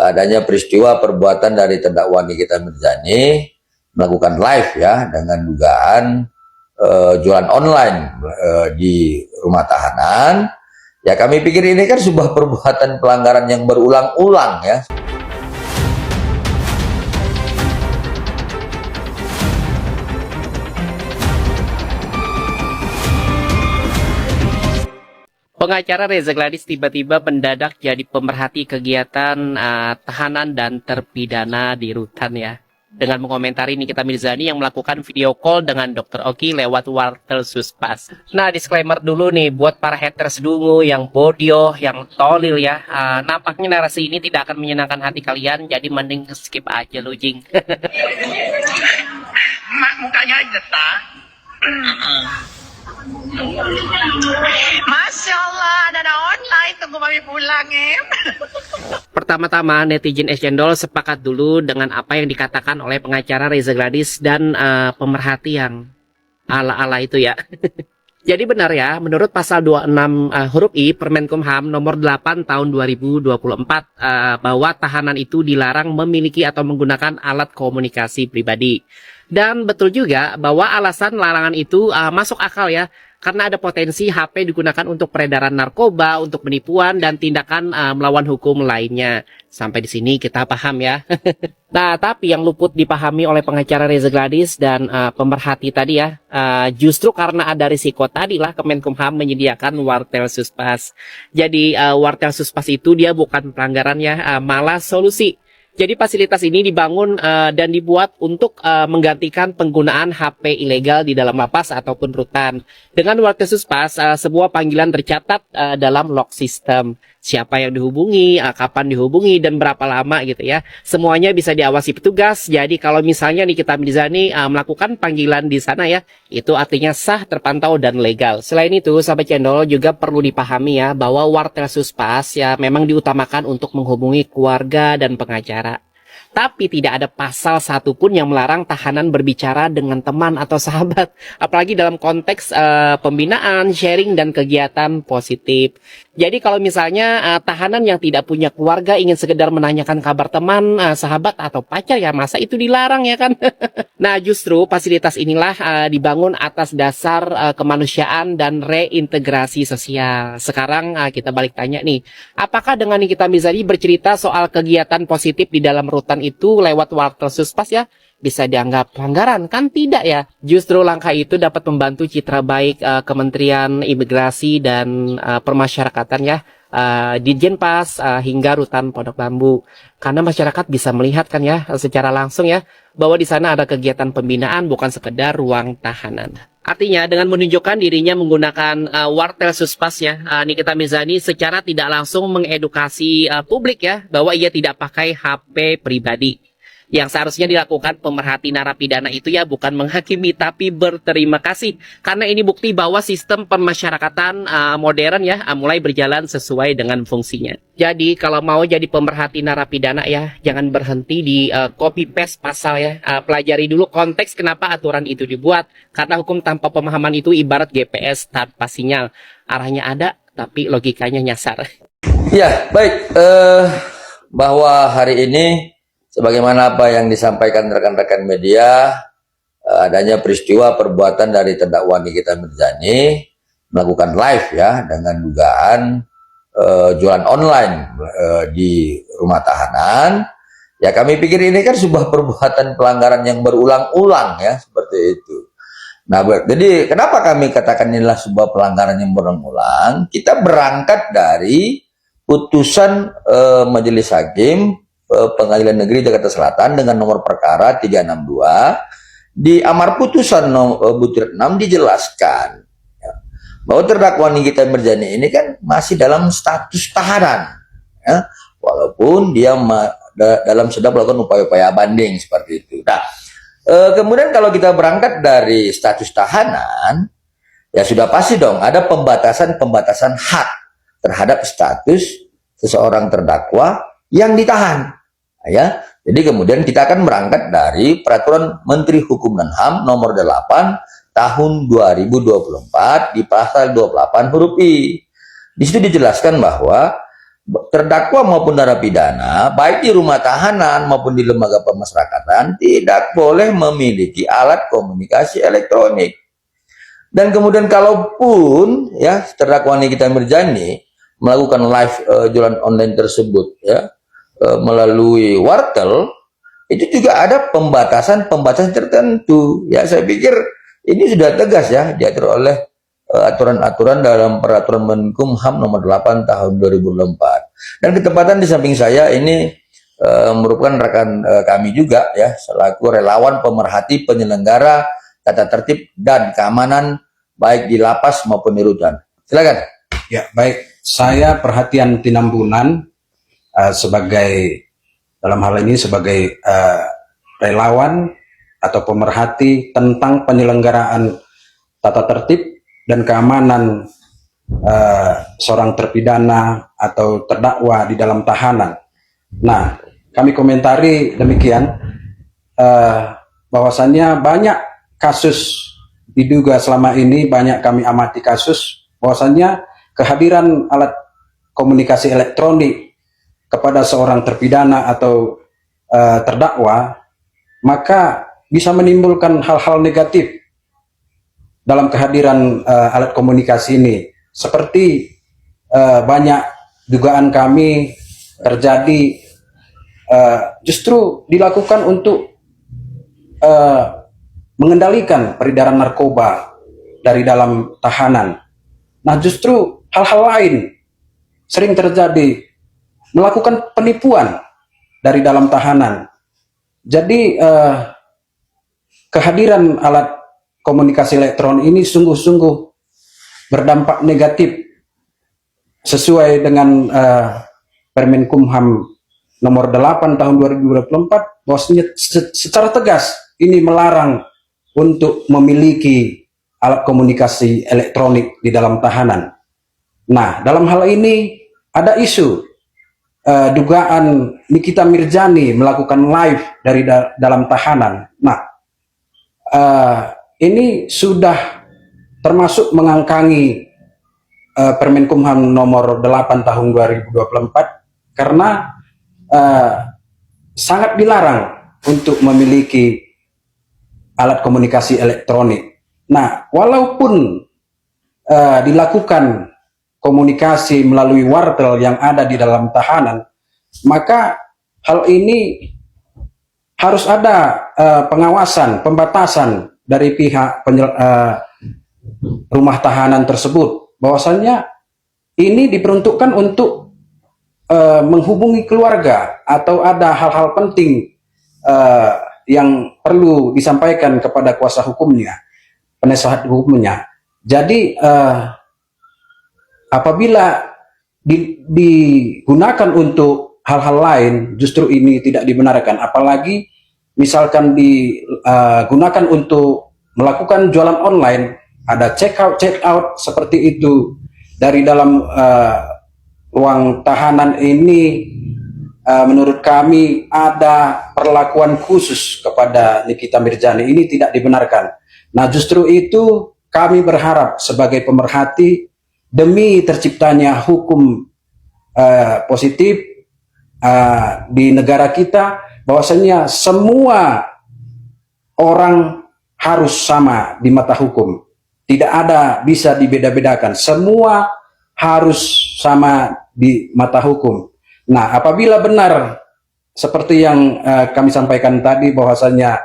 adanya peristiwa perbuatan dari terdakwa Nikita Mirzani melakukan live ya dengan dugaan jualan online di rumah tahanan. Ya kami pikir ini kan sebuah perbuatan pelanggaran yang berulang-ulang ya. Pengacara Reza Gladys tiba-tiba mendadak jadi pemerhati kegiatan tahanan dan terpidana di rutan ya. Dengan mengomentari Nikita Mirzani yang melakukan video call dengan Dr. Oki lewat wartel Suspas. Nah, disclaimer dulu nih buat para haters dungu yang bodoh, yang tolil ya. Nampaknya narasi ini tidak akan menyenangkan hati kalian, jadi mending skip aja lu jing. Mak mukanya aja Masya Allah, ada online, tunggu mami pulang ya. Pertama-tama netizen Cendol sepakat dulu dengan apa yang dikatakan oleh pengacara Reza Gladys dan pemerhati yang ala-ala itu ya. Jadi benar ya, menurut pasal 26 huruf I Permenkumham nomor 8 tahun 2024 bahwa tahanan itu dilarang memiliki atau menggunakan alat komunikasi pribadi. Dan betul juga bahwa alasan larangan itu masuk akal ya, karena ada potensi HP digunakan untuk peredaran narkoba, untuk penipuan dan tindakan melawan hukum lainnya. Sampai di sini kita paham ya. Nah, tapi yang luput dipahami oleh pengacara Reza Gladys dan pemerhati tadi ya, justru karena ada risiko tadi lah Kemenkumham menyediakan wartel Suspas. Jadi wartel Suspas itu dia bukan pelanggaran ya, malah solusi. Jadi fasilitas ini dibangun dan dibuat untuk menggantikan penggunaan HP ilegal di dalam lapas ataupun rutan. Dengan wartel Suspas, sebuah panggilan tercatat dalam log system. Siapa yang dihubungi, kapan dihubungi, dan berapa lama gitu ya. Semuanya bisa diawasi petugas. Jadi kalau misalnya Nikita Mirzani melakukan panggilan di sana ya, itu artinya sah, terpantau, dan legal. Selain itu, sahabat channel juga perlu dipahami ya, bahwa wartel Suspas ya memang diutamakan untuk menghubungi keluarga dan pengacara. Tapi tidak ada pasal satupun yang melarang tahanan berbicara dengan teman atau sahabat. Apalagi dalam konteks pembinaan, sharing, dan kegiatan positif. Jadi kalau misalnya tahanan yang tidak punya keluarga ingin sekedar menanyakan kabar teman, sahabat, atau pacar ya masa itu dilarang ya kan? Nah justru fasilitas inilah dibangun atas dasar kemanusiaan dan reintegrasi sosial. Sekarang kita balik tanya nih, apakah dengan Nikita Mirzani bercerita soal kegiatan positif di dalam rutan itu lewat wartel Suspas ya bisa dianggap pelanggaran? Kan tidak ya. Justru langkah itu dapat membantu citra baik Kementerian Imigrasi dan Permasyarakatan ya, Ditjenpas hingga rutan Pondok Bambu. Karena masyarakat bisa melihat kan ya secara langsung ya bahwa di sana ada kegiatan pembinaan, bukan sekedar ruang tahanan. Artinya dengan menunjukkan dirinya menggunakan wartel Suspas ya, Nikita Mirzani secara tidak langsung mengedukasi publik ya bahwa ia tidak pakai HP pribadi. Yang seharusnya dilakukan pemerhati narapidana itu ya bukan menghakimi tapi berterima kasih. Karena ini bukti bahwa sistem pemasyarakatan modern ya mulai berjalan sesuai dengan fungsinya. Jadi kalau mau jadi pemerhati narapidana ya jangan berhenti di copy paste pasal ya. Pelajari dulu konteks kenapa aturan itu dibuat. Karena hukum tanpa pemahaman itu ibarat GPS tanpa sinyal. Arahnya ada tapi logikanya nyasar. Ya baik, bahwa hari ini sebagaimana apa yang disampaikan rekan-rekan media, adanya peristiwa perbuatan dari terdakwa Nikita Mirzani melakukan live ya dengan dugaan jualan online di rumah tahanan. Ya kami pikir ini kan sebuah perbuatan pelanggaran yang berulang-ulang ya, seperti itu. Nah, jadi kenapa kami katakan inilah sebuah pelanggaran yang berulang-ulang? Kita berangkat dari putusan Majelis Hakim Pengadilan Negeri Jakarta Selatan dengan nomor perkara 362 di amar putusan butir 6 dijelaskan ya, bahwa terdakwa Nikita Mirzani ini kan masih dalam status tahanan ya, walaupun dia dalam sedang melakukan upaya-upaya banding seperti itu. Nah, kemudian kalau kita berangkat dari status tahanan ya sudah pasti dong ada pembatasan hak terhadap status seseorang terdakwa yang ditahan. Ya, jadi kemudian kita akan berangkat dari Peraturan Menteri Hukum dan HAM nomor 8 tahun 2024 di pasal 28 huruf I. Di situ dijelaskan bahwa terdakwa maupun narapidana, baik di rumah tahanan maupun di lembaga pemasyarakatan, tidak boleh memiliki alat komunikasi elektronik. Dan kemudian kalaupun ya terdakwa Nikita Mirzani melakukan live jualan online tersebut ya melalui wartel, itu juga ada pembatasan tertentu. Ya, saya pikir ini sudah tegas ya diatur oleh aturan-aturan dalam peraturan Menkumham nomor 8 tahun 2024. Dan ketepatan di samping saya ini merupakan rekan kami juga ya selaku relawan pemerhati penyelenggara tata tertib dan keamanan baik di lapas maupun di rutan. Silakan. Ya, baik. Saya Perhatian Tinambunan sebagai dalam hal ini sebagai relawan atau pemerhati tentang penyelenggaraan tata tertib dan keamanan seorang terpidana atau terdakwa di dalam tahanan. Nah, kami komentari demikian, bahwasannya banyak kasus diduga selama ini, banyak kami amati kasus bahwasannya kehadiran alat komunikasi elektronik kepada seorang terpidana atau terdakwa, maka bisa menimbulkan hal-hal negatif dalam kehadiran alat komunikasi ini. Seperti banyak dugaan kami terjadi justru dilakukan untuk mengendalikan peredaran narkoba dari dalam tahanan. Nah, justru hal-hal lain sering terjadi, melakukan penipuan dari dalam tahanan. Jadi kehadiran alat komunikasi elektronik ini sungguh-sungguh berdampak negatif sesuai dengan Permenkumham nomor 8 tahun 2024, bahwasanya secara tegas ini melarang untuk memiliki alat komunikasi elektronik di dalam tahanan. Nah, dalam hal ini ada isu dugaan Nikita Mirzani melakukan live dari dalam tahanan. Nah, ini sudah termasuk mengangkangi Permenkumham nomor 8 tahun 2024 karena sangat dilarang untuk memiliki alat komunikasi elektronik. Nah, walaupun dilakukan komunikasi melalui wartel yang ada di dalam tahanan, maka hal ini harus ada pengawasan, pembatasan dari pihak rumah tahanan tersebut, bahwasannya ini diperuntukkan untuk menghubungi keluarga atau ada hal-hal penting yang perlu disampaikan kepada kuasa hukumnya, penasehat hukumnya. Jadi apabila digunakan untuk hal-hal lain, justru ini tidak dibenarkan. Apalagi misalkan digunakan untuk melakukan jualan online, ada check out seperti itu dari dalam ruang tahanan ini. Menurut kami ada perlakuan khusus kepada Nikita Mirzani, ini tidak dibenarkan. Nah, justru itu kami berharap sebagai pemerhati demi terciptanya hukum positif di negara kita, bahwasanya semua orang harus sama di mata hukum. Tidak ada bisa dibeda-bedakan. Semua harus sama di mata hukum. Nah, apabila benar seperti yang kami sampaikan tadi, bahwasanya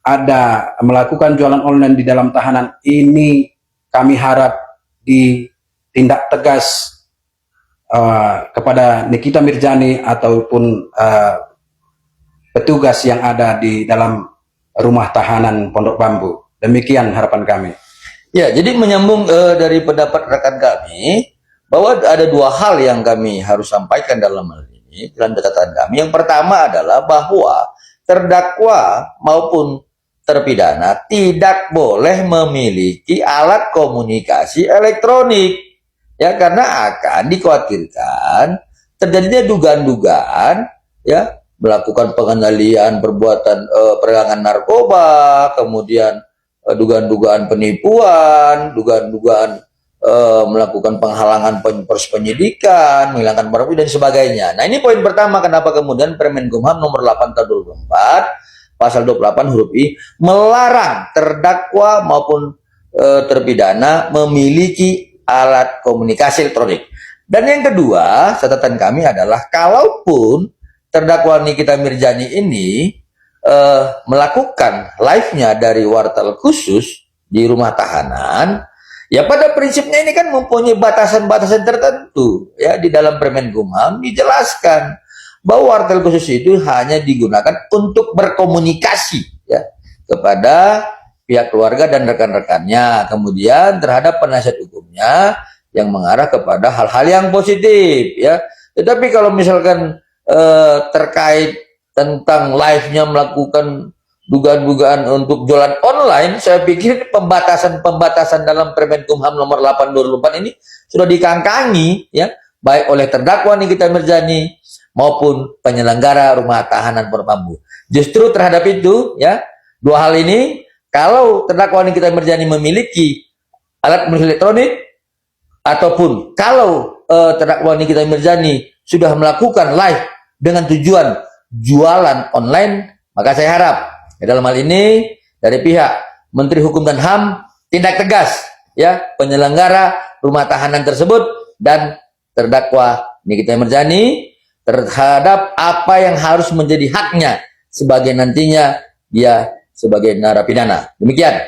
ada melakukan jualan online di dalam tahanan, ini kami harap ditindak tegas kepada Nikita Mirzani ataupun petugas yang ada di dalam rumah tahanan Pondok Bambu. Demikian harapan kami. Ya, jadi menyambung dari pendapat rekan kami, bahwa ada dua hal yang kami harus sampaikan dalam hal ini dalam catatan kami. Yang pertama adalah bahwa terdakwa maupun terpidana tidak boleh memiliki alat komunikasi elektronik, ya, karena akan dikhawatirkan terjadinya dugaan-dugaan ya melakukan pengendalian perbuatan perdagangan narkoba, kemudian dugaan-dugaan penipuan, dugaan-dugaan melakukan penghalangan proses penyidikan, menghilangkan barang bukti dan sebagainya. Nah, ini poin pertama kenapa kemudian Permenkumham nomor 8 tahun 2024 pasal 28 huruf I melarang terdakwa maupun terpidana memiliki alat komunikasi elektronik. Dan yang kedua, catatan kami adalah kalaupun terdakwa Nikita Mirzani ini melakukan live-nya dari wartel khusus di rumah tahanan, ya pada prinsipnya ini kan mempunyai batasan-batasan tertentu. Ya, di dalam Permenkumham dijelaskan bahwa wartel khusus itu hanya digunakan untuk berkomunikasi ya kepada pihak keluarga dan rekan-rekannya, kemudian terhadap penasihat hukumnya yang mengarah kepada hal-hal yang positif ya. Tetapi kalau misalkan terkait tentang live-nya melakukan dugaan-dugaan untuk jualan online, saya pikir pembatasan-pembatasan dalam Permenkumham nomor 8 2004 ini sudah dikangkangi ya, baik oleh terdakwa Nikita Mirzani maupun penyelenggara rumah tahanan Pondok. Justru terhadap itu ya, dua hal ini, kalau terdakwa Nikita Mirzani memiliki alat komunikasi elektronik ataupun kalau terdakwa Nikita Mirzani sudah melakukan live dengan tujuan jualan online, maka saya harap dalam hal ini dari pihak Menteri Hukum dan HAM tindak tegas ya penyelenggara rumah tahanan tersebut dan terdakwa Nikita Mirzani terhadap apa yang harus menjadi haknya sebagai nantinya dia sebagai narapidana. Demikian.